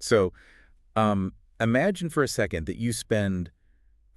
So imagine for a second that you spend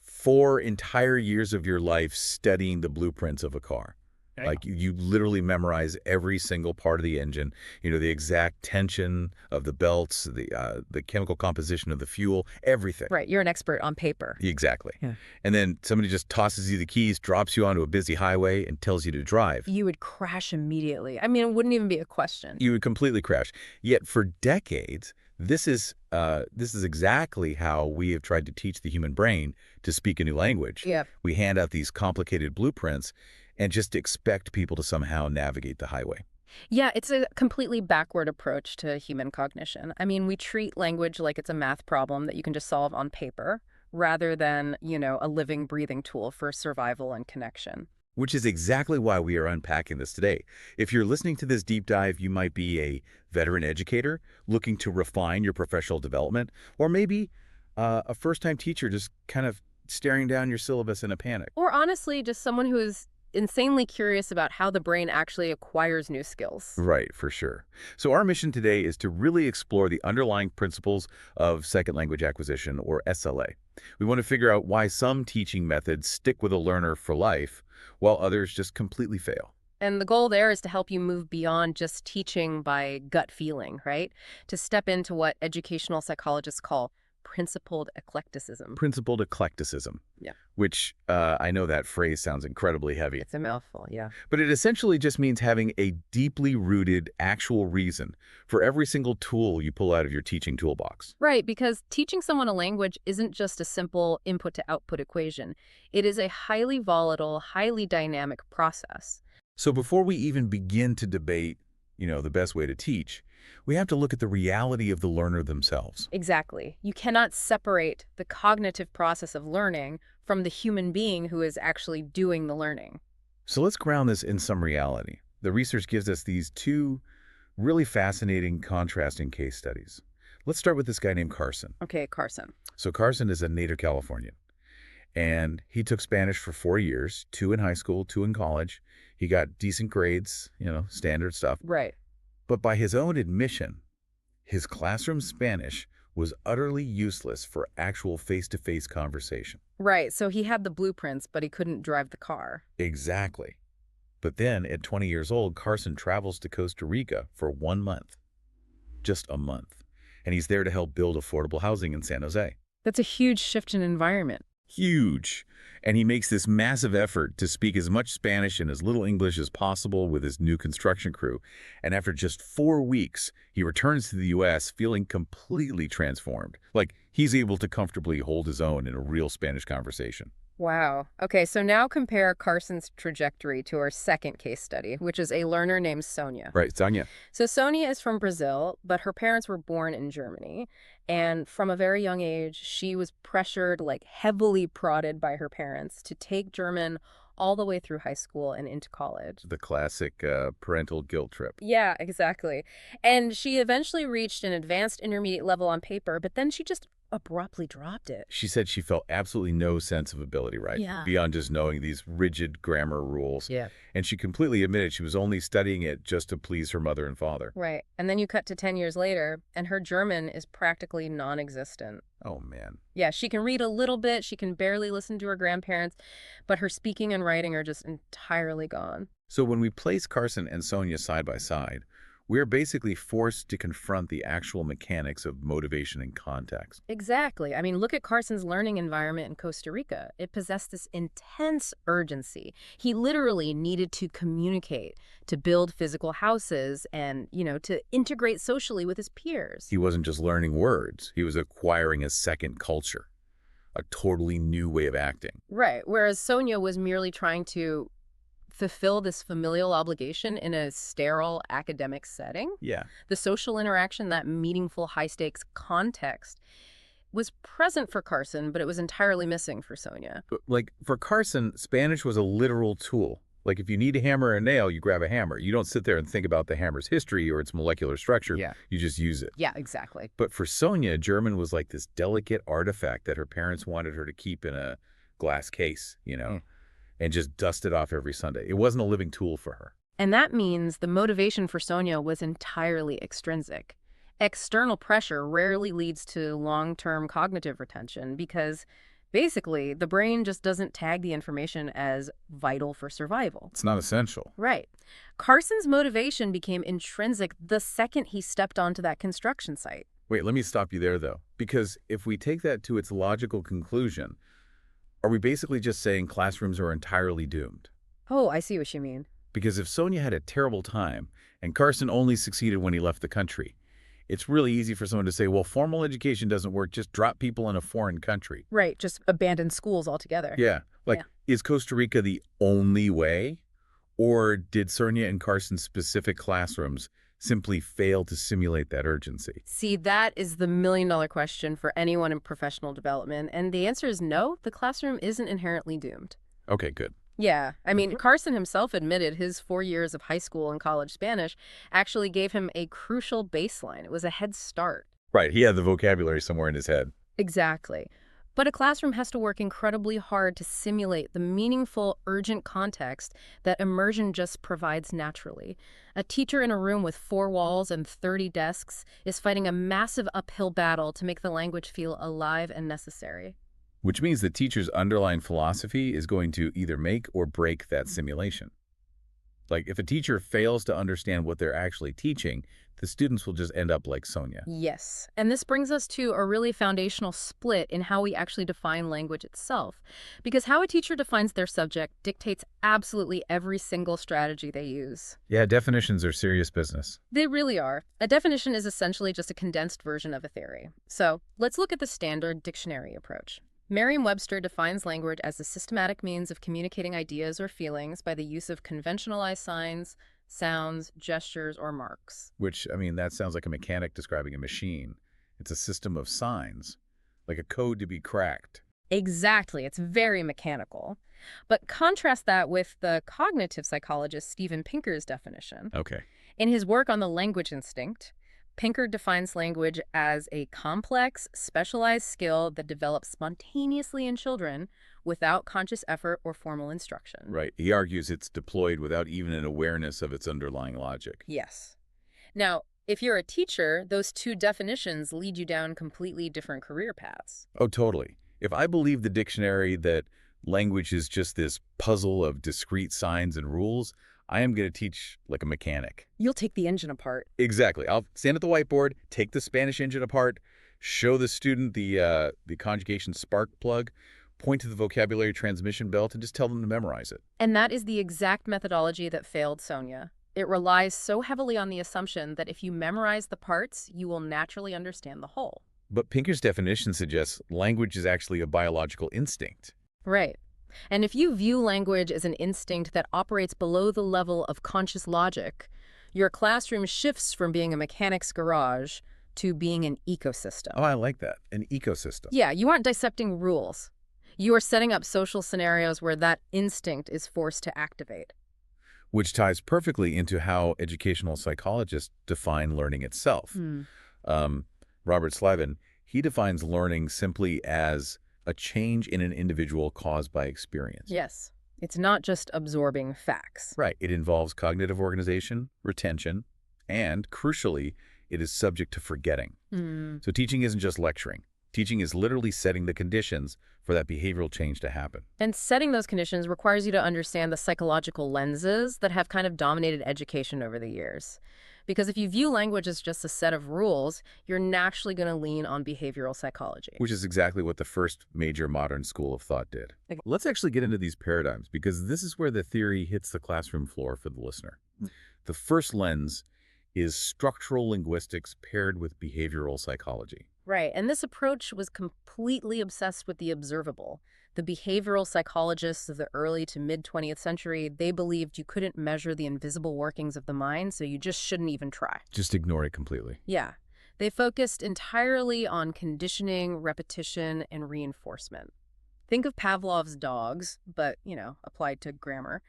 4 entire years of your life studying the blueprints of a car. Okay. Like you literally memorize every single part of the engine, the exact tension of the belts, the chemical composition of the fuel, everything. Right, you're an expert on paper. Exactly. Yeah. And then somebody just tosses you the keys, drops you onto a busy highway, and tells you to drive. You would crash immediately. I mean, it wouldn't even be a question. You would completely crash. Yet for decades, this is exactly how we have tried to teach the human brain to speak a new language. Yeah. We hand out these complicated blueprints and just expect people to somehow navigate the highway. Yeah, it's a completely backward approach to human cognition. I mean, we treat language like it's a math problem that you can just solve on paper rather than, a living, breathing tool for survival and connection. Which is exactly why we are unpacking this today. If you're listening to this deep dive, you might be a veteran educator looking to refine your professional development, or maybe a first-time teacher just kind of staring down your syllabus in a panic. Or honestly, just someone who is insanely curious about how the brain actually acquires new skills. Right, for sure. So our mission today is to really explore the underlying principles of second language acquisition, or SLA. We want to figure out why some teaching methods stick with a learner for life, while others just completely fail. And the goal there is to help you move beyond just teaching by gut feeling, right? To step into what educational psychologists call principled eclecticism. Principled eclecticism. Yeah. Which I know that phrase sounds incredibly heavy. It's a mouthful, yeah. But it essentially just means having a deeply rooted actual reason for every single tool you pull out of your teaching toolbox. Right, because teaching someone a language isn't just a simple input to output equation. It is a highly volatile, highly dynamic process. So before we even begin to debate, the best way to teach, we have to look at the reality of the learner themselves. Exactly. You cannot separate the cognitive process of learning from the human being who is actually doing the learning. So let's ground this in some reality. The research gives us these two really fascinating, contrasting case studies. Let's start with this guy named Carson. Okay, Carson. So Carson is a native Californian, and he took Spanish for 4 years, 2 in high school, 2 in college. He got decent grades, standard stuff. Right. But by his own admission, his classroom Spanish was utterly useless for actual face-to-face conversation. Right, so he had the blueprints, but he couldn't drive the car. Exactly. But then, at 20 years old, Carson travels to Costa Rica for 1 month. Just a month. And he's there to help build affordable housing in San Jose. That's a huge shift in environment. Huge. And he makes this massive effort to speak as much Spanish and as little English as possible with his new construction crew. And after just 4 weeks, he returns to the U.S. feeling completely transformed. Like he's able to comfortably hold his own in a real Spanish conversation. Wow. Okay, so now compare Carson's trajectory to our second case study, which is a learner named Sonia. Right, Sonia. So Sonia is from Brazil, but her parents were born in Germany. And from a very young age, she was pressured, like heavily prodded by her parents to take German all the way through high school and into college. The classic parental guilt trip. Yeah, exactly. And she eventually reached an advanced intermediate level on paper, but then she just abruptly dropped it. She said she felt absolutely no sense of ability, right? Yeah. Beyond just knowing these rigid grammar rules. Yeah. And she completely admitted she was only studying it just to please her mother and father. Right. And then you cut to 10 years later, and her German is practically non-existent. Oh, man. Yeah, she can read a little bit, she can barely listen to her grandparents, but her speaking and writing are just entirely gone. So when we place Carson and Sonia side by side, we're basically forced to confront the actual mechanics of motivation and context. Exactly. I mean, look at Carson's learning environment in Costa Rica. It possessed this intense urgency. He literally needed to communicate, to build physical houses, and, to integrate socially with his peers. He wasn't just learning words. He was acquiring a second culture, a totally new way of acting. Right. Whereas Sonia was merely trying to fulfill this familial obligation in a sterile academic setting. Yeah. The social interaction, that meaningful high-stakes context, was present for Carson, but it was entirely missing for Sonia. But, for Carson, Spanish was a literal tool. Like, if you need a hammer or a nail, you grab a hammer. You don't sit there and think about the hammer's history or its molecular structure. Yeah. You just use it. Yeah, exactly. But for Sonia, German was like this delicate artifact that her parents wanted her to keep in a glass case, and just dust it off every Sunday. It wasn't a living tool for her. And that means the motivation for Sonia was entirely extrinsic. External pressure rarely leads to long-term cognitive retention because basically the brain just doesn't tag the information as vital for survival. It's not essential. Right. Carson's motivation became intrinsic the second he stepped onto that construction site. Wait, let me stop you there, though. Because if we take that to its logical conclusion, are we basically just saying classrooms are entirely doomed? Oh, I see what you mean. Because if Sonia had a terrible time and Carson only succeeded when he left the country, it's really easy for someone to say, well, formal education doesn't work, just drop people in a foreign country. Right, just abandon schools altogether. Yeah, like, is Costa Rica the only way? Or did Sonia and Carson's specific classrooms simply fail to simulate that urgency? See, that is the million-dollar question for anyone in professional development, and the answer is no, the classroom isn't inherently doomed. Okay, good. Yeah, I mean, Carson himself admitted his 4 years of high school and college Spanish actually gave him a crucial baseline. It was a head start. Right, he had the vocabulary somewhere in his head. Exactly. But a classroom has to work incredibly hard to simulate the meaningful, urgent context that immersion just provides naturally. A teacher in a room with 4 walls and 30 desks is fighting a massive uphill battle to make the language feel alive and necessary. Which means the teacher's underlying philosophy is going to either make or break that simulation. Like, if a teacher fails to understand what they're actually teaching, the students will just end up like Sonia. Yes, and this brings us to a really foundational split in how we actually define language itself. Because how a teacher defines their subject dictates absolutely every single strategy they use. Yeah, definitions are serious business. They really are. A definition is essentially just a condensed version of a theory. So let's look at the standard dictionary approach. Merriam-Webster defines language as a systematic means of communicating ideas or feelings by the use of conventionalized signs, sounds, gestures, or marks. Which, I mean, that sounds like a mechanic describing a machine. It's a system of signs, like a code to be cracked. Exactly. It's very mechanical. But contrast that with the cognitive psychologist Steven Pinker's definition. Okay. In his work on the language instinct, Pinker defines language as a complex, specialized skill that develops spontaneously in children without conscious effort or formal instruction. Right. He argues it's deployed without even an awareness of its underlying logic. Yes. Now, if you're a teacher, those two definitions lead you down completely different career paths. Oh, totally. If I believe the dictionary that language is just this puzzle of discrete signs and rules, I am going to teach like a mechanic. You'll take the engine apart. Exactly. I'll stand at the whiteboard, take the Spanish engine apart, show the student the conjugation spark plug, point to the vocabulary transmission belt, and just tell them to memorize it. And that is the exact methodology that failed Sonia. It relies so heavily on the assumption that if you memorize the parts, you will naturally understand the whole. But Pinker's definition suggests language is actually a biological instinct. Right. And if you view language as an instinct that operates below the level of conscious logic, your classroom shifts from being a mechanic's garage to being an ecosystem. Oh, I like that. An ecosystem. Yeah, you aren't dissecting rules. You are setting up social scenarios where that instinct is forced to activate. Which ties perfectly into how educational psychologists define learning itself. Robert Slavin, he defines learning simply as a change in an individual caused by experience. Yes. It's not just absorbing facts. Right. It involves cognitive organization, retention, and, crucially, it is subject to forgetting. So teaching isn't just lecturing. Teaching is literally setting the conditions for that behavioral change to happen. And setting those conditions requires you to understand the psychological lenses that have kind of dominated education over the years. Because if you view language as just a set of rules, you're naturally going to lean on behavioral psychology. Which is exactly what the first major modern school of thought did. Let's actually get into these paradigms, because this is where the theory hits the classroom floor for the listener. The first lens is structural linguistics paired with behavioral psychology. Right, and this approach was completely obsessed with the observable. The behavioral psychologists of the early to mid-20th century, they believed you couldn't measure the invisible workings of the mind, so you just shouldn't even try. Just ignore it completely. Yeah. They focused entirely on conditioning, repetition, and reinforcement. Think of Pavlov's dogs, but, applied to grammar.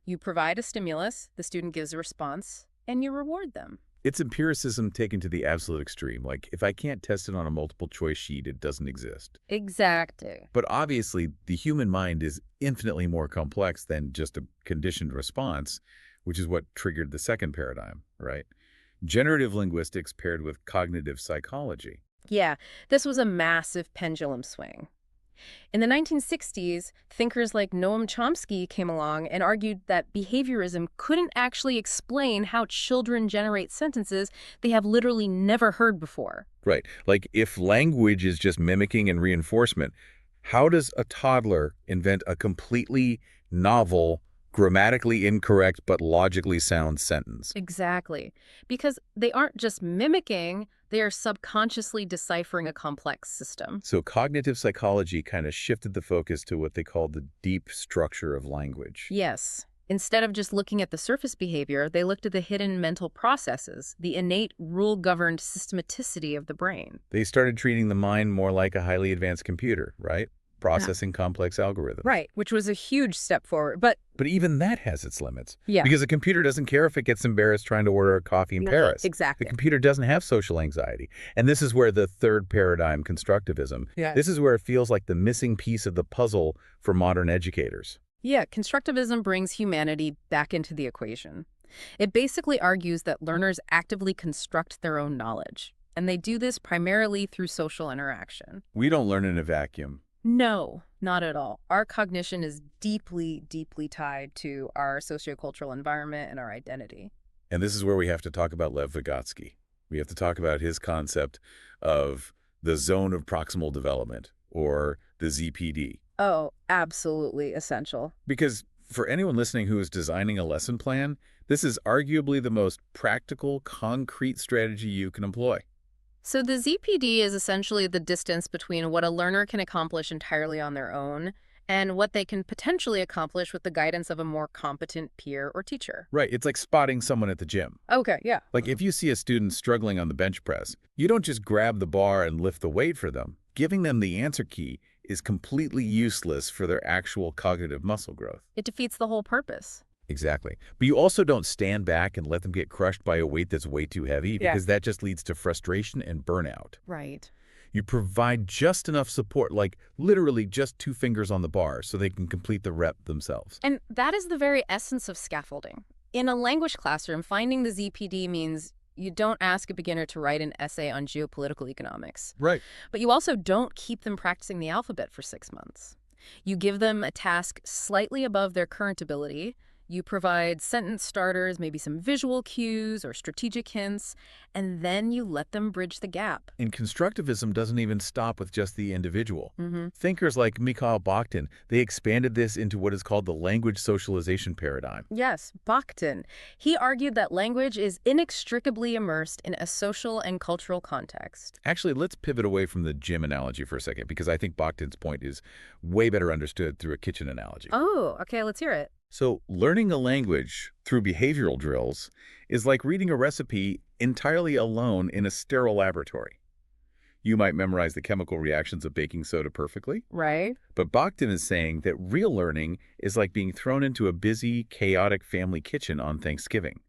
You provide a stimulus, the student gives a response, and you reward them. It's empiricism taken to the absolute extreme. Like, if I can't test it on a multiple choice sheet, it doesn't exist. Exactly. But obviously, the human mind is infinitely more complex than just a conditioned response, which is what triggered the second paradigm, right? Generative linguistics paired with cognitive psychology. Yeah, this was a massive pendulum swing. In the 1960s, thinkers like Noam Chomsky came along and argued that behaviorism couldn't actually explain how children generate sentences they have literally never heard before. Right. Like if language is just mimicking and reinforcement, how does a toddler invent a completely novel, grammatically incorrect but logically sound sentence? Exactly. Because they aren't just mimicking, they are subconsciously deciphering a complex system. So cognitive psychology kind of shifted the focus to what they called the deep structure of language. Yes. Instead of just looking at the surface behavior, they looked at the hidden mental processes, the innate rule-governed systematicity of the brain. They started treating the mind more like a highly advanced computer, right? Yeah. Processing complex algorithms. Right, which was a huge step forward. But But even that has its limits. yeah, Because a computer doesn't care if it gets embarrassed trying to order a coffee in Paris. The exactly. computer doesn't have social anxiety. And this is where the third paradigm, constructivism, Yeah. this is where it feels like the missing piece of the puzzle for modern educators. Yeah, constructivism brings humanity back into the equation. It basically argues that learners actively construct their own knowledge, and they do this primarily through social interaction. We don't learn in a vacuum. No, not at all. Our cognition is deeply, deeply tied to our sociocultural environment and our identity. And this is where we have to talk about Lev Vygotsky. We have to talk about his concept of the zone of proximal development, or the ZPD. Oh, absolutely essential. Because for anyone listening who is designing a lesson plan, this is arguably the most practical, concrete strategy you can employ. So the ZPD is essentially the distance between what a learner can accomplish entirely on their own and what they can potentially accomplish with the guidance of a more competent peer or teacher. Right, it's like spotting someone at the gym. Okay, yeah. Like if you see a student struggling on the bench press, you don't just grab the bar and lift the weight for them. Giving them the answer key is completely useless for their actual cognitive muscle growth. It defeats the whole purpose. Exactly. But you also don't stand back and let them get crushed by a weight that's way too heavy, Yeah. because that just leads to frustration and burnout. Right. You provide just enough support, like literally just 2 fingers on the bar, so they can complete the rep themselves. And that is the very essence of scaffolding. In a language classroom, finding the ZPD means you don't ask a beginner to write an essay on geopolitical economics. Right. But you also don't keep them practicing the alphabet for 6 months. You give them a task slightly above their current ability. You provide sentence starters, maybe some visual cues or strategic hints, and then you let them bridge the gap. And constructivism doesn't even stop with just the individual. Mm-hmm. Thinkers like Mikhail Bakhtin, they expanded this into what is called the language socialization paradigm. Yes, Bakhtin. He argued that language is inextricably immersed in a social and cultural context. Actually, let's pivot away from the gym analogy for a second, because I think Bakhtin's point is way better understood through a kitchen analogy. Oh, okay, let's hear it. So learning a language through behavioral drills is like reading a recipe entirely alone in a sterile laboratory. You might memorize the chemical reactions of baking soda perfectly, Right? but Bakhtin is saying that real learning is like being thrown into a busy, chaotic family kitchen on Thanksgiving.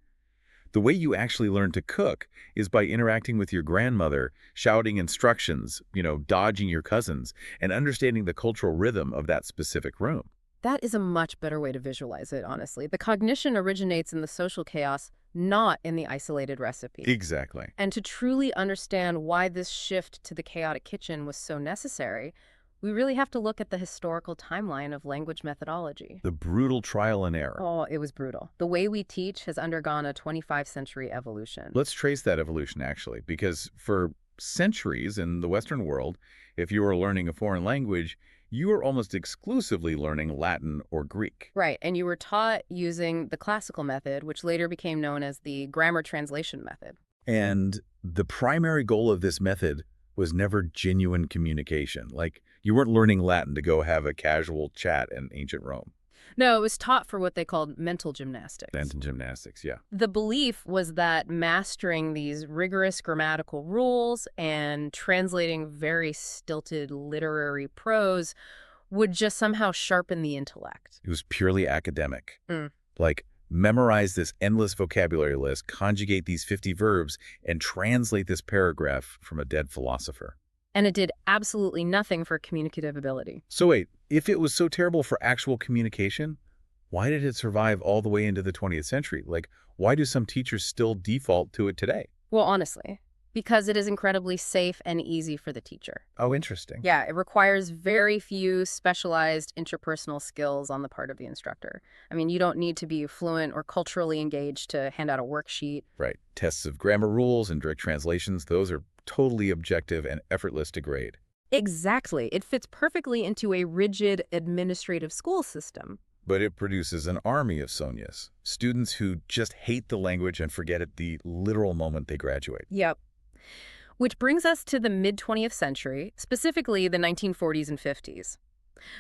The way you actually learn to cook is by interacting with your grandmother, shouting instructions, dodging your cousins, and understanding the cultural rhythm of that specific room. That is a much better way to visualize it, honestly. The cognition originates in the social chaos, not in the isolated recipe. Exactly. And to truly understand why this shift to the chaotic kitchen was so necessary, we really have to look at the historical timeline of language methodology. The brutal trial and error. Oh, it was brutal. The way we teach has undergone a 25th-century evolution. Let's trace that evolution, actually, because for centuries in the Western world, if you were learning a foreign language, you were almost exclusively learning Latin or Greek. Right, and you were taught using the classical method, which later became known as the grammar translation method. And the primary goal of this method was never genuine communication. Like, you weren't learning Latin to go have a casual chat in ancient Rome. No, it was taught for what they called mental gymnastics. Mental gymnastics, yeah. The belief was that mastering these rigorous grammatical rules and translating very stilted literary prose would just somehow sharpen the intellect. It was purely academic. Mm. Like, memorize this endless vocabulary list, conjugate these 50 verbs, and translate this paragraph from a dead philosopher. And it did absolutely nothing for communicative ability. So wait, if it was so terrible for actual communication, Why did it survive all the way into the 20th century? Like, why do some teachers still default to it today? Well, honestly, because it is incredibly safe and easy for the teacher. Oh, interesting. Yeah, it requires very few specialized interpersonal skills on the part of the instructor. I mean, you don't need to be fluent or culturally engaged to hand out a worksheet. Right. Tests of grammar rules and direct translations, those are totally objective and effortless to grade. Exactly. It fits perfectly into a rigid administrative school system. But it produces an army of Sonias, students who just hate the language and forget it the literal moment they graduate. Yep. Which brings us to the mid-20th century, specifically the 1940s and 50s.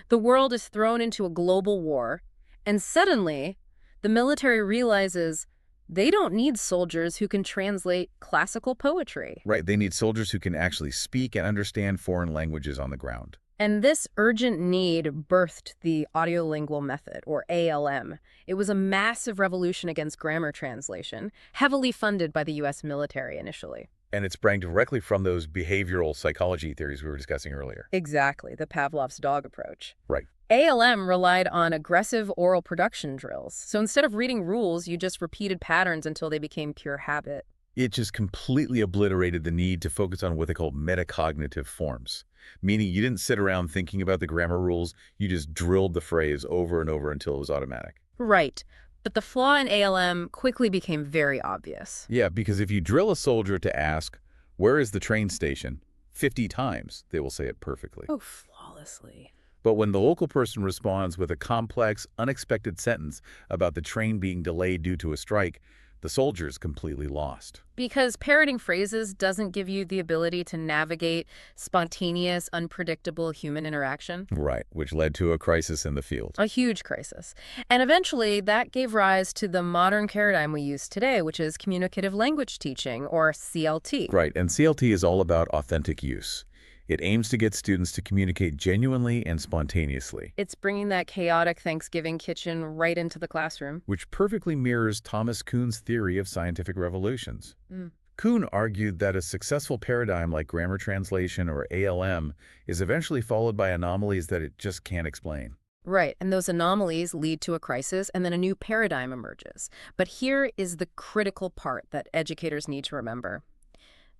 The world is thrown into a global war, and suddenly, the military realizes they don't need soldiers who can translate classical poetry. Right, they need soldiers who can actually speak and understand foreign languages on the ground. And this urgent need birthed the audiolingual method, or ALM. It was a massive revolution against grammar translation, heavily funded by the U.S. military initially. And it sprang directly from those behavioral psychology theories we were discussing earlier. Exactly, the Pavlov's dog approach. Right. ALM relied on aggressive oral production drills. So instead of reading rules, you just repeated patterns until they became pure habit. It just completely obliterated the need to focus on what they call metacognitive forms, meaning you didn't sit around thinking about the grammar rules, you just drilled the phrase over and over until it was automatic. Right. But the flaw in ALM quickly became very obvious. Yeah, because if you drill a soldier to ask, "Where is the train station?" 50 times, they will say it perfectly. Oh, flawlessly. But when the local person responds with a complex, unexpected sentence about the train being delayed due to a strike, the soldier's completely lost. Because parroting phrases doesn't give you the ability to navigate spontaneous, unpredictable human interaction. Right, which led to a crisis in the field. A huge crisis. And eventually, that gave rise to the modern paradigm we use today, which is communicative language teaching, or CLT. Right, and CLT is all about authentic use. It aims to get students to communicate genuinely and spontaneously, It's bringing that chaotic Thanksgiving kitchen right into the classroom. which perfectly mirrors Thomas Kuhn's theory of scientific revolutions. Mm. Kuhn argued that a successful paradigm like grammar translation or ALM is eventually followed by anomalies that it just can't explain. Right, and those anomalies lead to a crisis, and then a new paradigm emerges. But here is the critical part that educators need to remember.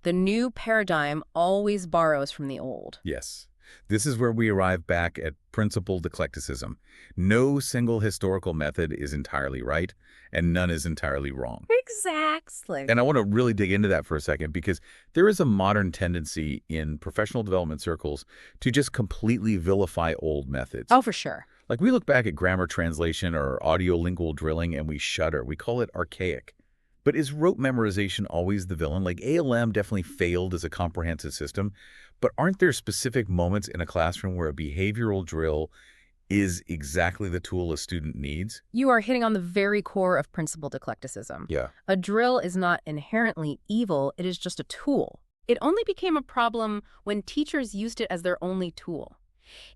The new paradigm always borrows from the old. Yes, this is where we arrive back at principled eclecticism. No single historical method is entirely right, and none is entirely wrong. Exactly. And I want to really dig into that for a second because there is a modern tendency in professional development circles to just completely vilify old methods. Oh, for sure. Like we look back at grammar translation or audiolingual drilling and we shudder. We call it archaic. But is rote memorization always the villain? Like ALM definitely failed as a comprehensive system, but aren't there specific moments in a classroom where a behavioral drill is exactly the tool a student needs? You are hitting on the very core of principled eclecticism. Yeah. A drill is not inherently evil, it is just a tool. It only became a problem when teachers used it as their only tool.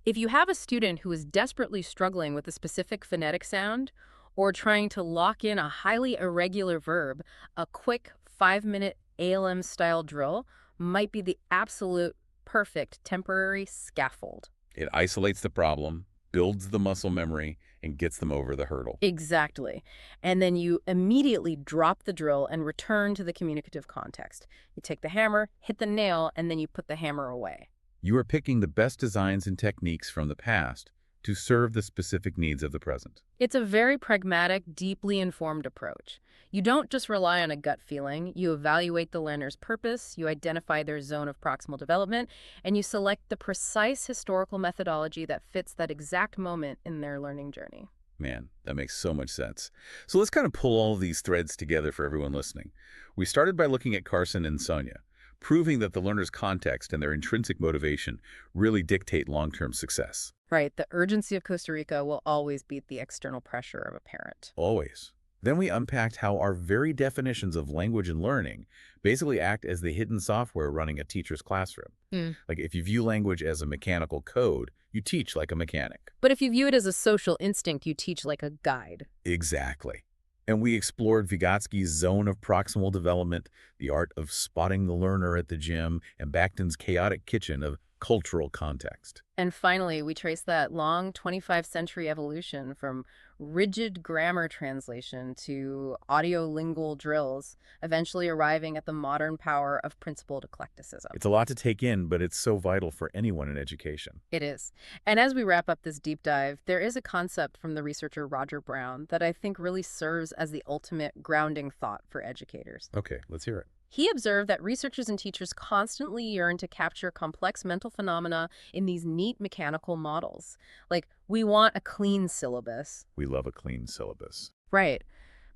If you have a student who is desperately struggling with a specific phonetic sound, or trying to lock in a highly irregular verb, a quick 5-minute ALM-style drill might be the absolute perfect temporary scaffold. It isolates the problem, builds the muscle memory, and gets them over the hurdle. Exactly. And then you immediately drop the drill and return to the communicative context. You take the hammer, hit the nail, and then you put the hammer away. You are picking the best designs and techniques from the past to serve the specific needs of the present. It's a very pragmatic, deeply informed approach. You don't just rely on a gut feeling. You evaluate the learner's purpose, you identify their zone of proximal development, and you select the precise historical methodology that fits that exact moment in their learning journey. Man, that makes so much sense. So let's kind of pull all of these threads together for everyone listening. We started by looking at Carson and Sonia, proving that the learner's context and their intrinsic motivation really dictate long-term success. Right, the urgency of Costa Rica will always beat the external pressure of a parent. Always. Then we unpacked how our very definitions of language and learning basically act as the hidden software running a teacher's classroom. Like if you view language as a mechanical code, you teach like a mechanic. But if you view it as a social instinct, you teach like a guide. Exactly. And we explored Vygotsky's zone of proximal development, the art of spotting the learner at the gym, and Bakhtin's chaotic kitchen of cultural context. And finally, we trace that long 25th century evolution from rigid grammar translation to audiolingual drills, eventually arriving at the modern power of principled eclecticism. It's a lot to take in, but it's so vital for anyone in education. It is. And as we wrap up this deep dive, there is a concept from the researcher Roger Brown that I think really serves as the ultimate grounding thought for educators. Okay, let's hear it. He observed that researchers and teachers constantly yearn to capture complex mental phenomena in these neat mechanical models. Like, we want a clean syllabus. We love a clean syllabus. Right.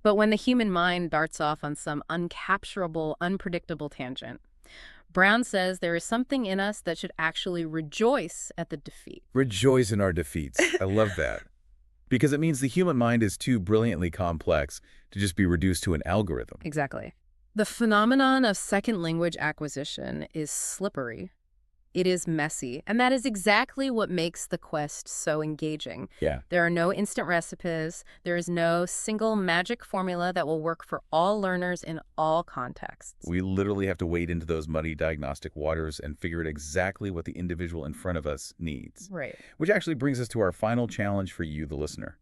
But when the human mind darts off on some uncapturable, unpredictable tangent, Brown says there is something in us that should actually rejoice at the defeat. Rejoice in our defeats. I love that. Because it means the human mind is too brilliantly complex to just be reduced to an algorithm. Exactly. The phenomenon of second language acquisition is slippery. It is messy, and that is exactly what makes the quest so engaging. Yeah. There are no instant recipes. There is no single magic formula that will work for all learners in all contexts. We literally have to wade into those muddy diagnostic waters and figure out exactly what the individual in front of us needs. Right. Which actually brings us to our final challenge for you, the listener.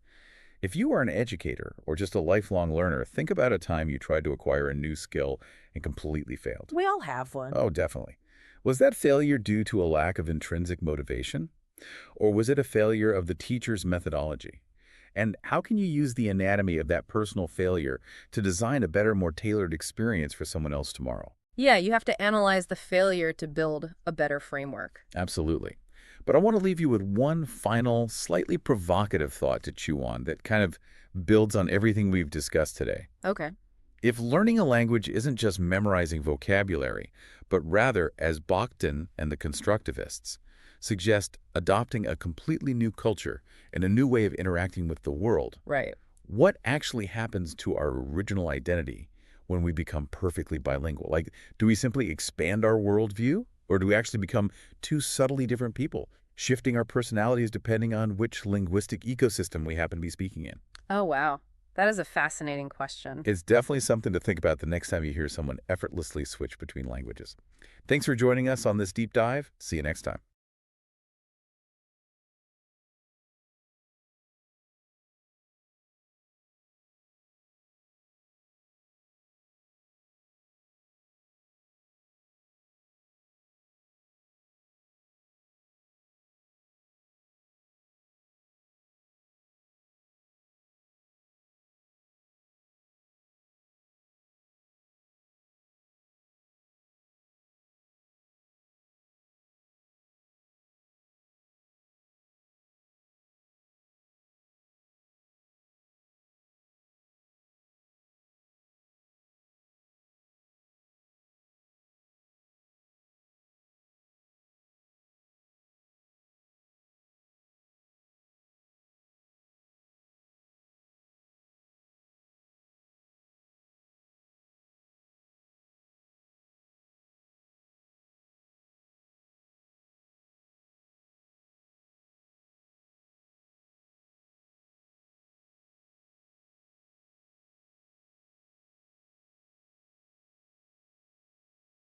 If you are an educator or just a lifelong learner, think about a time you tried to acquire a new skill and completely failed. We all have one. Oh, definitely. Was that failure due to a lack of intrinsic motivation? Or was it a failure of the teacher's methodology? And how can you use the anatomy of that personal failure to design a better, more tailored experience for someone else tomorrow? Yeah, you have to analyze the failure to build a better framework. Absolutely. But I want to leave you with one final, slightly provocative thought to chew on that kind of builds on everything we've discussed today. Okay. If learning a language isn't just memorizing vocabulary, but rather, as Bakhtin and the constructivists suggest, adopting a completely new culture and a new way of interacting with the world, Right. what actually happens to our original identity when we become perfectly bilingual? Like, do we simply expand our worldview? Or do we actually become two subtly different people, shifting our personalities depending on which linguistic ecosystem we happen to be speaking in? Oh, wow. That is a fascinating question. It's definitely something to think about the next time you hear someone effortlessly switch between languages. Thanks for joining us on this deep dive. See you next time.